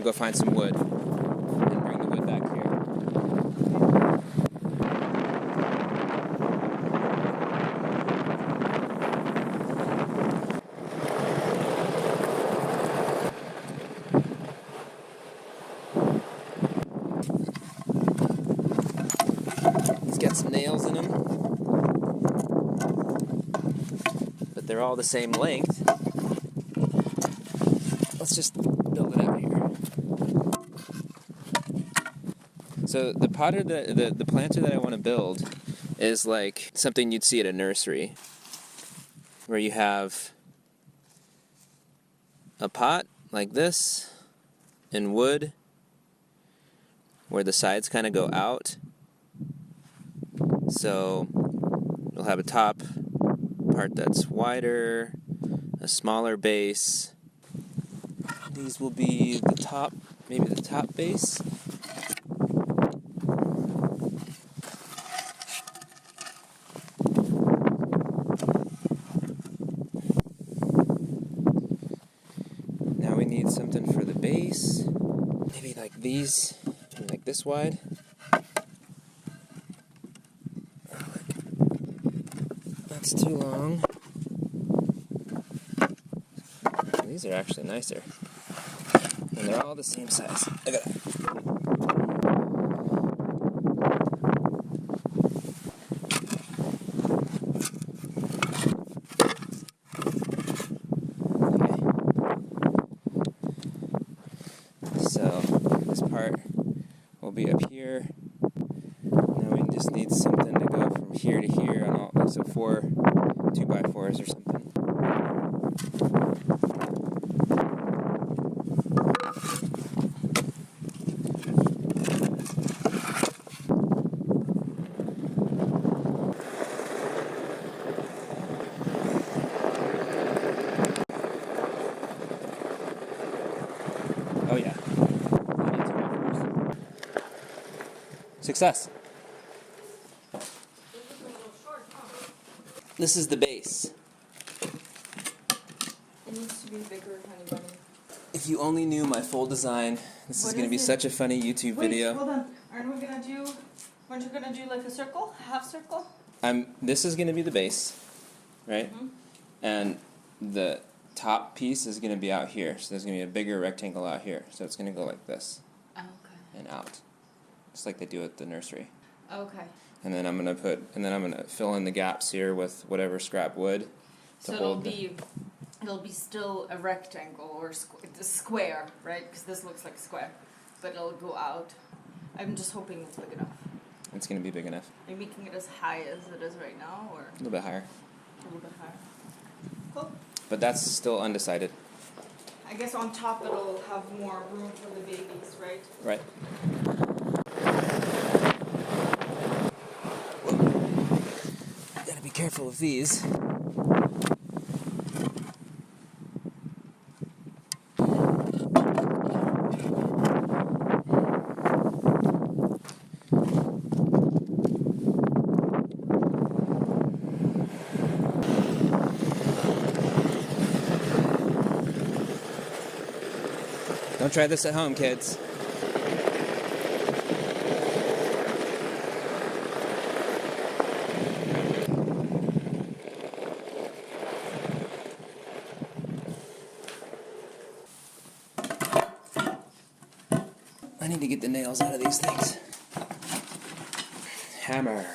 go find some wood and bring the wood back here. He's got some nails in him, but they're all the same length. Let's just build it out here. So the potter, the planter that I want to build is like something you'd see at a nursery, where you have a pot like this in wood, where the sides kind of go out. So you'll have a top part that's wider, a smaller base. These will be the top, maybe the top base. Now we need something for the base. Maybe like these, maybe like this wide. That's too long. These are actually nicer. And they're all the same size. Look at that. Okay. So this part will be up here. Now we just need something to go from here to here on all, so 4 2x4s or something. Oh yeah. Success. This is the base. It needs to be bigger, honey bunny. If you only knew my full design, this is going to be such a funny YouTube video. Hold on. Aren't we gonna do? Weren't you gonna do like a circle, half circle? This is going to be the base, right? Mm-hmm. And the top piece is going to be out here. So there's going to be a bigger rectangle out here. So it's going to go like this. Okay. And out, just like they do at the nursery. Okay. And then I'm gonna fill in the gaps here with whatever scrap wood. So it'll be still a rectangle or a square, right? Because this looks like a square, but it'll go out. I'm just hoping it's big enough. It's gonna be big enough. Are you making it as high as it is right now, or A little bit higher. a little bit higher? Cool. But that's still undecided. I guess on top it'll have more room for the babies, right? Right. Gotta be careful of these. Don't try this at home, kids. I need to get the nails out of these things. Hammer.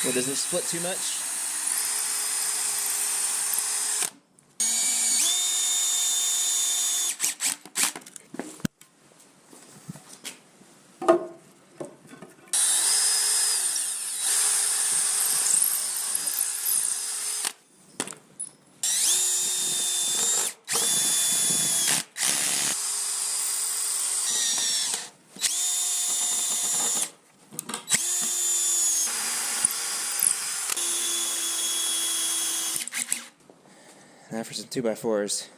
Well, does it split too much? Now for some 2x4s.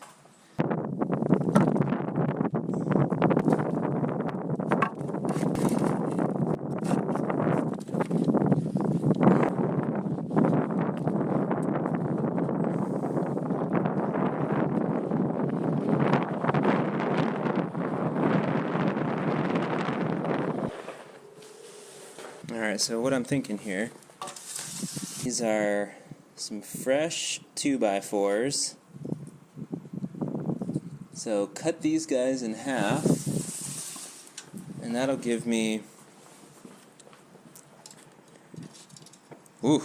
Alright, so what I'm thinking here, these are some fresh 2x4s. So cut these guys in half, and that'll give me, ooh,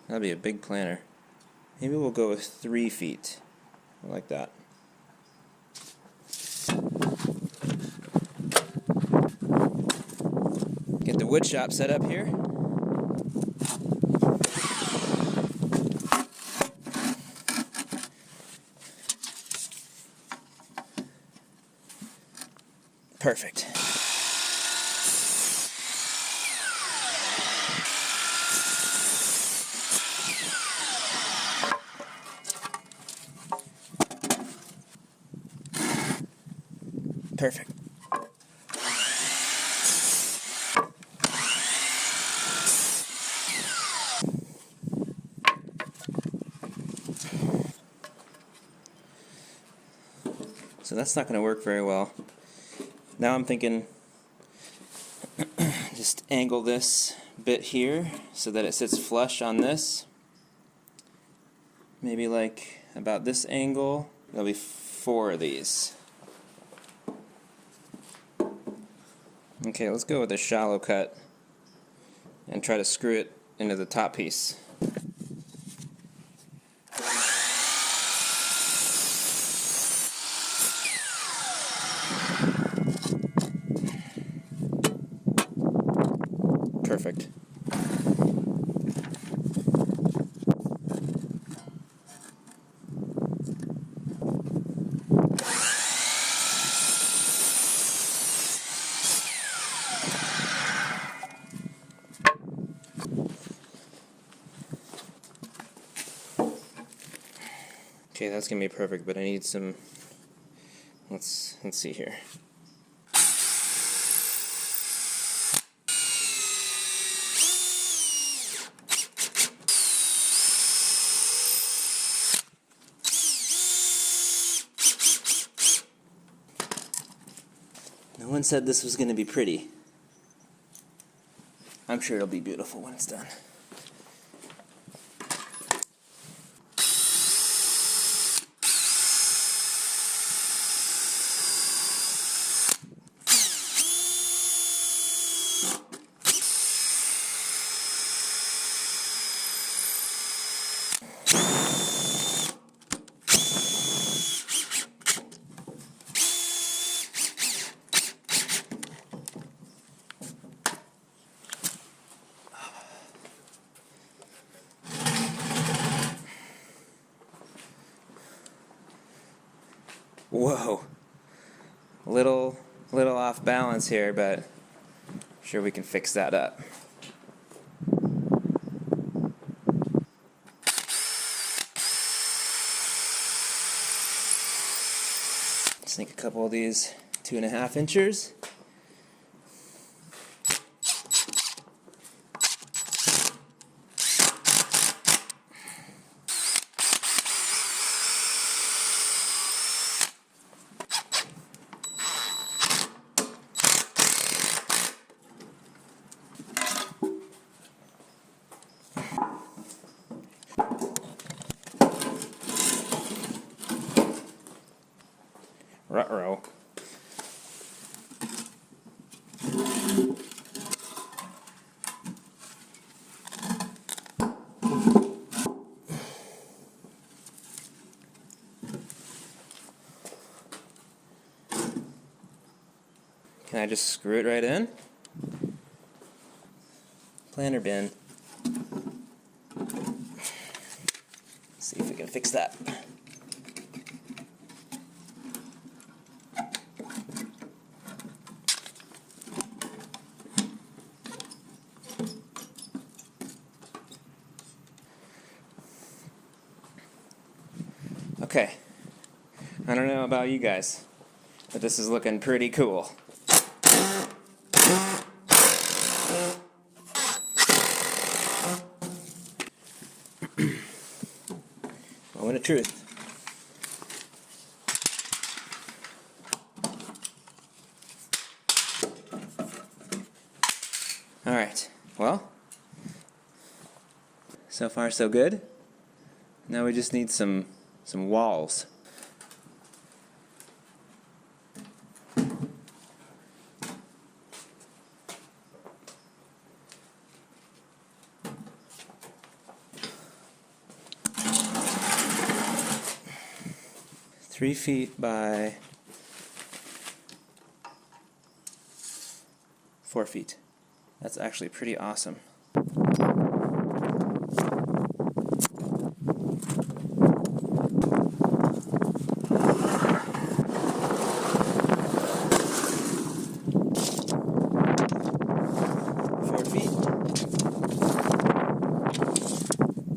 that'll be a big planter. Maybe we'll go with 3 feet. I like that. Get the wood shop set up here. Perfect. Perfect. So that's not going to work very well. Now I'm thinking just angle this bit here so that it sits flush on this. Maybe like about this angle. There'll be 4 of these. Okay, let's go with a shallow cut and try to screw it into the top piece. Perfect. Okay, that's gonna be perfect, but I need some. Let's see here. No one said this was gonna be pretty. I'm sure it'll be beautiful when it's done. Whoa, little off balance here, but I'm sure we can fix that up. Sink a couple of these 2.5 inchers. Ruh-roh. I just screw it right in. Planter bin. See if we can fix that. Okay, I don't know about you guys, but this is looking pretty cool. Moment of truth. All right, well, so far so good. Now we just need some walls. Three feet by 4 feet. That's actually pretty awesome.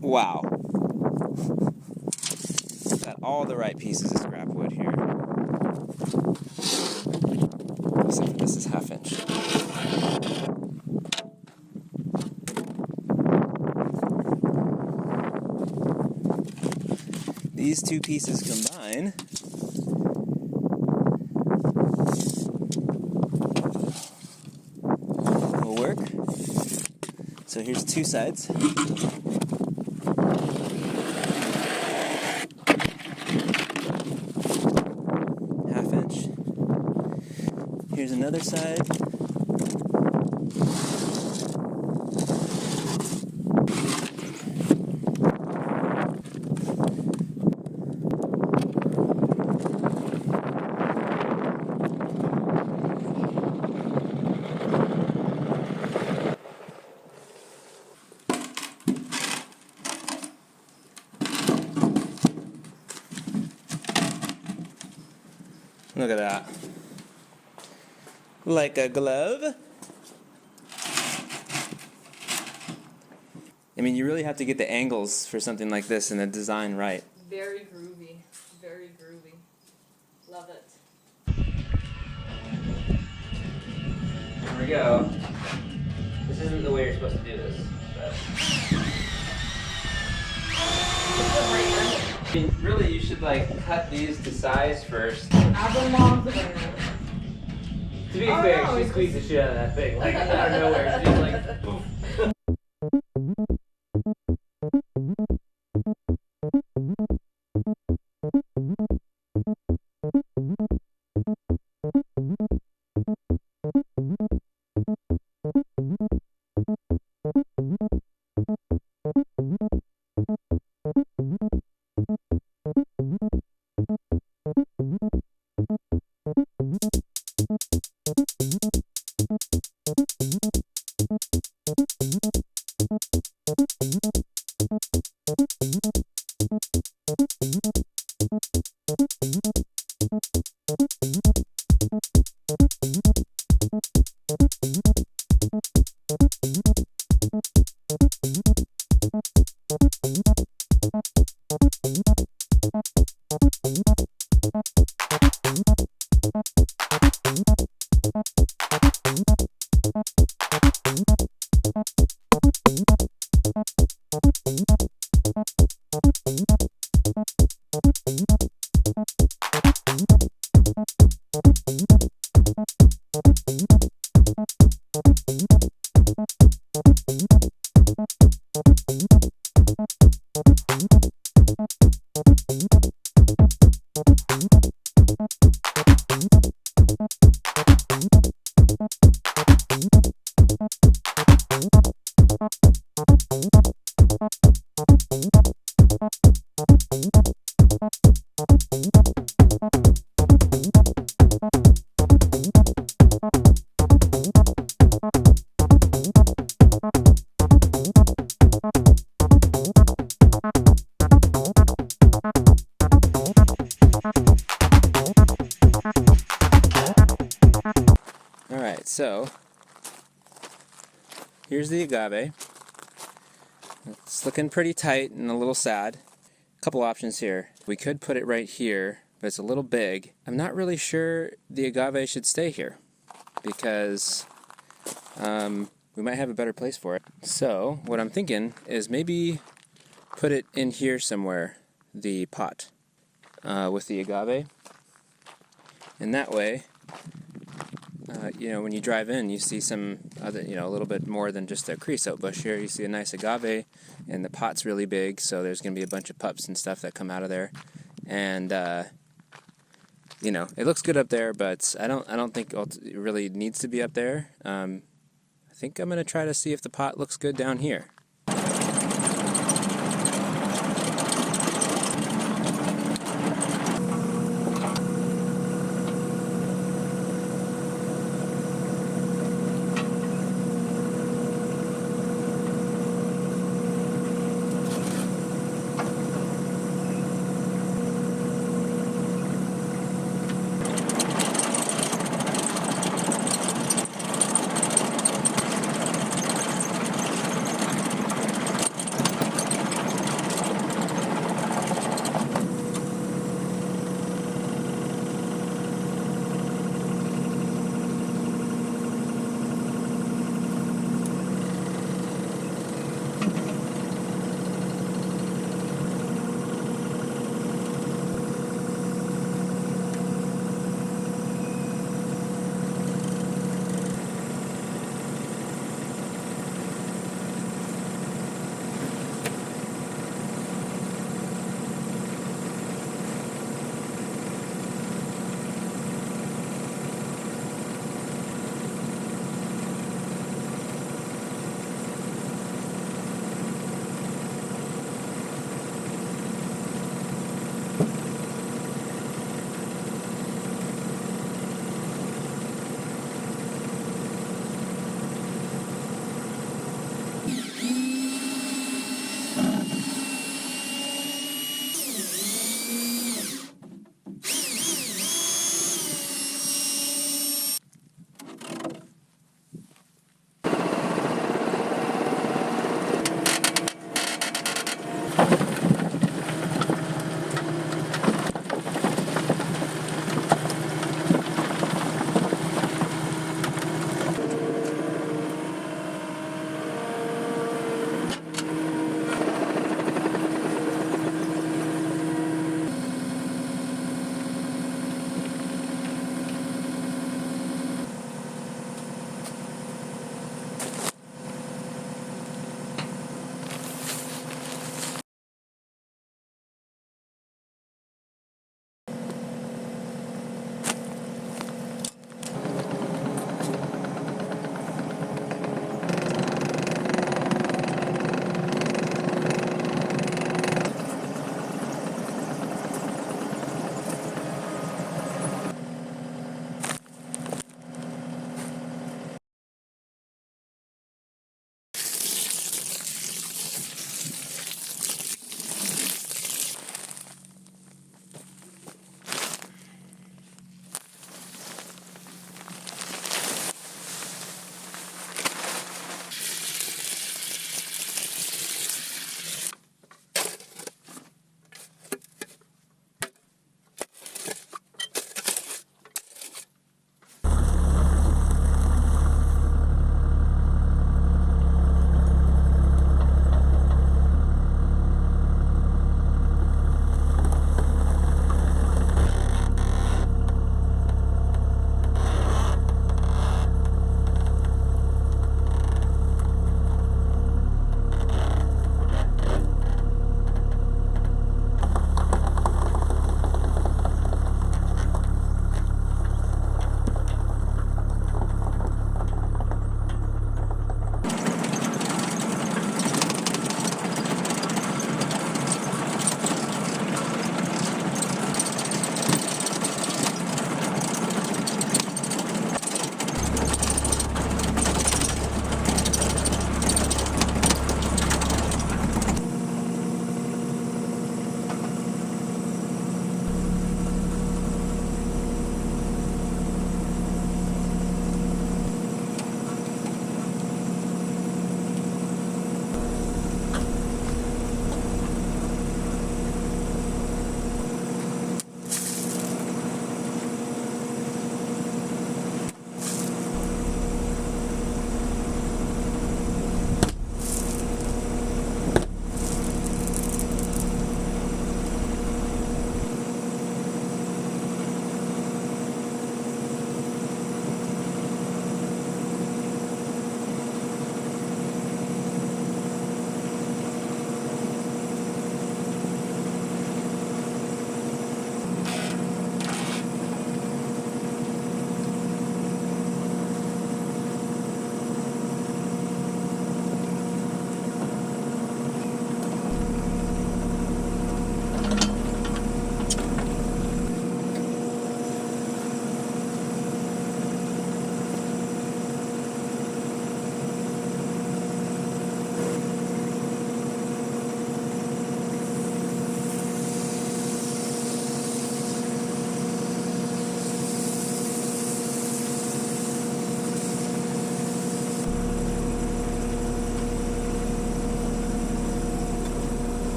Wow. Got all the right pieces of scrap wood here. Except for this is 1/2 inch. These two pieces combine will work. So here's two sides. Here's another side. Look at that. Like a glove. I mean, you really have to get the angles for something like this and the design right. Very groovy. Very groovy. Love it. Here we go. This isn't the way you're supposed to do this, but... I mean, really, you should like cut these to size first. To be fair, she squeezed the shit out of that thing, like out of nowhere. She just like, poof. Alright, so here's the agave. It's looking pretty tight and a little sad. A couple options here. We could put it right here, but it's a little big. I'm not really sure the agave should stay here because we might have a better place for it. So what I'm thinking is maybe put it in here somewhere, the pot with the agave. And that way, when you drive in, you see some other, a little bit more than just a creosote bush here. You see a nice agave, and the pot's really big, so there's going to be a bunch of pups and stuff that come out of there. And it looks good up there, but I don't think it really needs to be up there. I think I'm going to try to see if the pot looks good down here.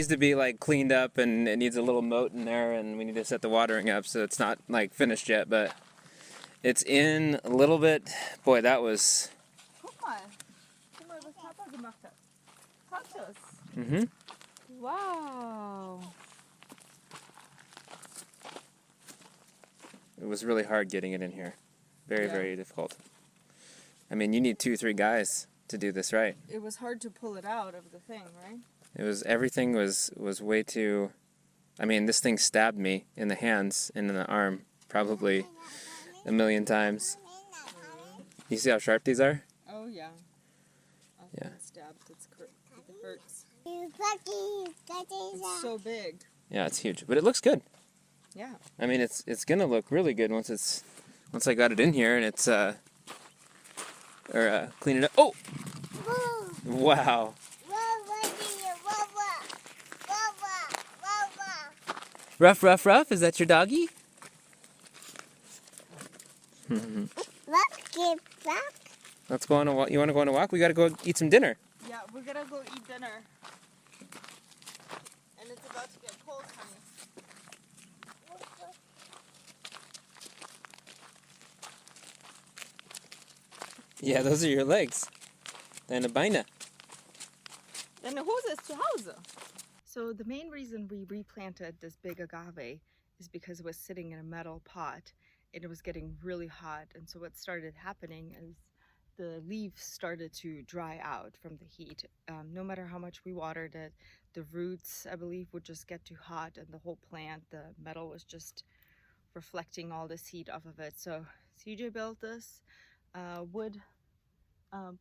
needs to be like cleaned up, and it needs a little moat in there, and we need to set the watering up, so it's not like finished yet, but it's in a little bit. Boy, that was... Mm-hmm. Wow. It was really hard getting it in here. Very, Yeah. very difficult. I mean, you need 2-3 guys to do this right. It was hard to pull it out of the thing, right? Everything was way too... I mean, this thing stabbed me in the hands and in the arm probably a million times. You see how sharp these are? Oh, yeah. I've Yeah. been stabbed. It hurts. It's so big. Yeah, it's huge, but it looks good. Yeah. I mean, it's gonna look really good once I got it in here and it's clean it up. Oh! Wow. Ruff, ruff, ruff. Is that your doggy? Let's go on a walk. You want to go on a walk? We gotta go eat some dinner. Yeah, we're gonna go eat dinner. And it's about to get cold, honey. Yeah, those are your legs. Deine Beine. Deine Hose ist zu Hause. So the main reason we replanted this big agave is because it was sitting in a metal pot and it was getting really hot. And so what started happening is the leaves started to dry out from the heat. No matter how much we watered it, the roots, I believe, would just get too hot, and the whole plant, the metal was just reflecting all this heat off of it. So CJ built this wood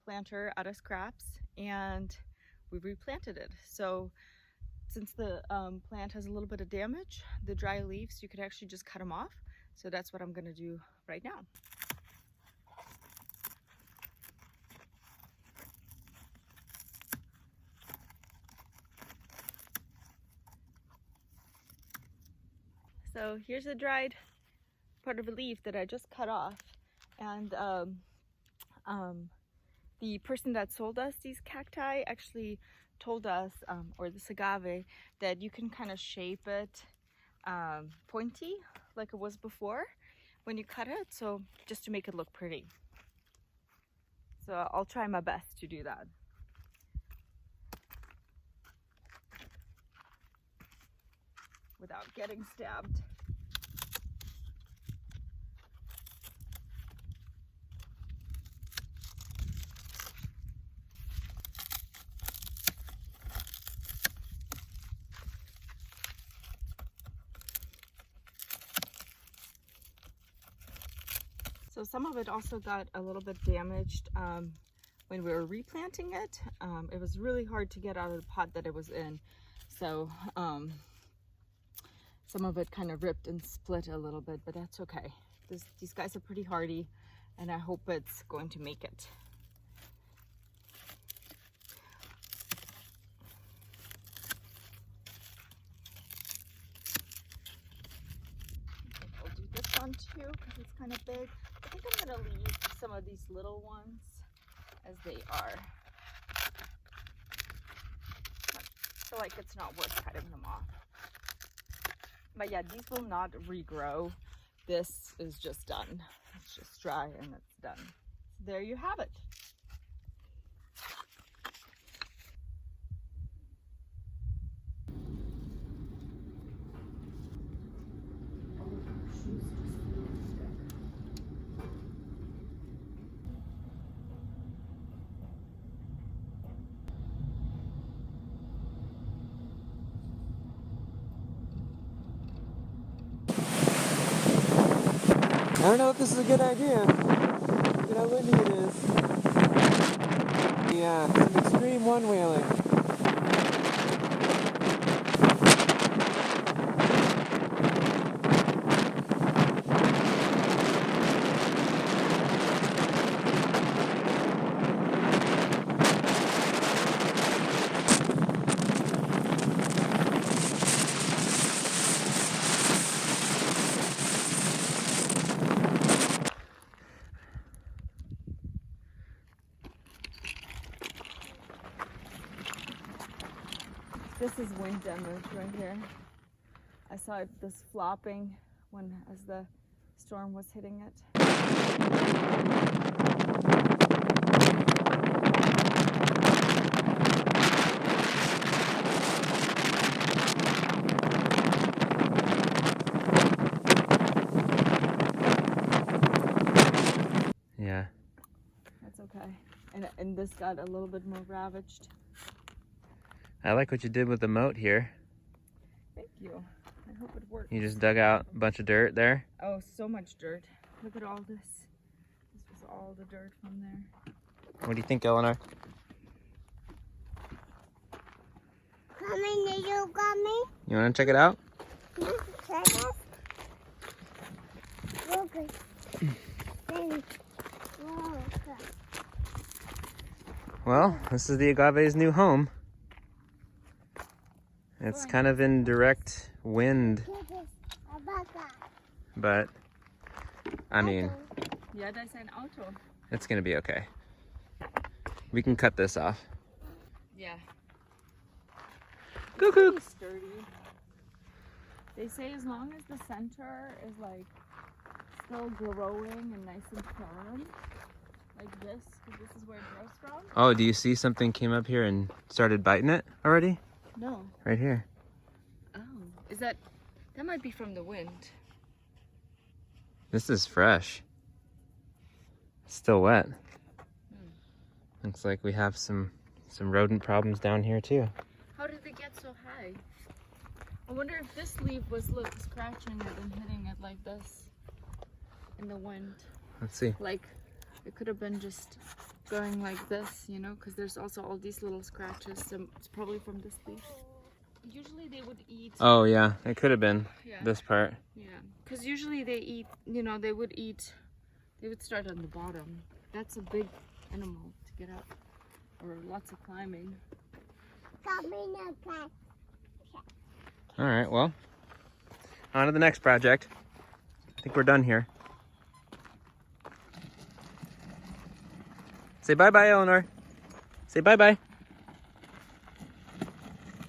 planter out of scraps, and we replanted it. So since the plant has a little bit of damage, the dry leaves, you could actually just cut them off. So that's what I'm gonna do right now. So here's the dried part of a leaf that I just cut off. And the person that sold us these cacti actually told us, or this agave, that you can kind of shape it pointy like it was before when you cut it, so just to make it look pretty. So I'll try my best to do that. Without getting stabbed. So some of it also got a little bit damaged when we were replanting it. It was really hard to get out of the pot that it was in. So some of it kind of ripped and split a little bit, but that's okay. These guys are pretty hardy, and I hope it's going to make it. I'll do this one too because it's kind of big. I think I'm going to leave some of these little ones as they are. I feel like it's not worth cutting them off. But yeah, these will not regrow. This is just done. It's just dry and it's done. There you have it. I don't know if this is a good idea. Look how windy it is. Yeah, some extreme one-wheeling. This is wind damage right here. I saw this flopping as the storm was hitting it. Yeah. That's okay. And this got a little bit more ravaged. I like what you did with the moat here. Thank you. I hope it works. You just dug out a bunch of dirt there. Oh, so much dirt. Look at all this. This was all the dirt from there. What do you think, Eleanor? You want to check it out? Well, this is the agave's new home. It's kind of in direct wind, but I mean, Yeah, that's an auto. it's gonna be okay. We can cut this off. Yeah. Cuckoo. Pretty sturdy. They say as long as the center is like still growing and nice and firm, like this, because this is where it grows from. Oh, do you see something came up here and started biting it already? No. Right here. Oh, is that might be from the wind. This is fresh. It's still wet. Looks like we have some rodent problems down here too. How did it get so high? I wonder if this leaf was scratching it and hitting it like this in the wind. Let's see. Like it could have been just going like this, you know, because there's also all these little scratches. So it's probably from this leaf. Usually they would eat. Oh yeah, it could have been Yeah. this part. Yeah, because usually they eat, you know, they would start on the bottom. That's a big animal to get up, or lots of climbing. All right, well, on to the next project. I think we're done here. Say bye-bye, Eleanor. Say bye-bye.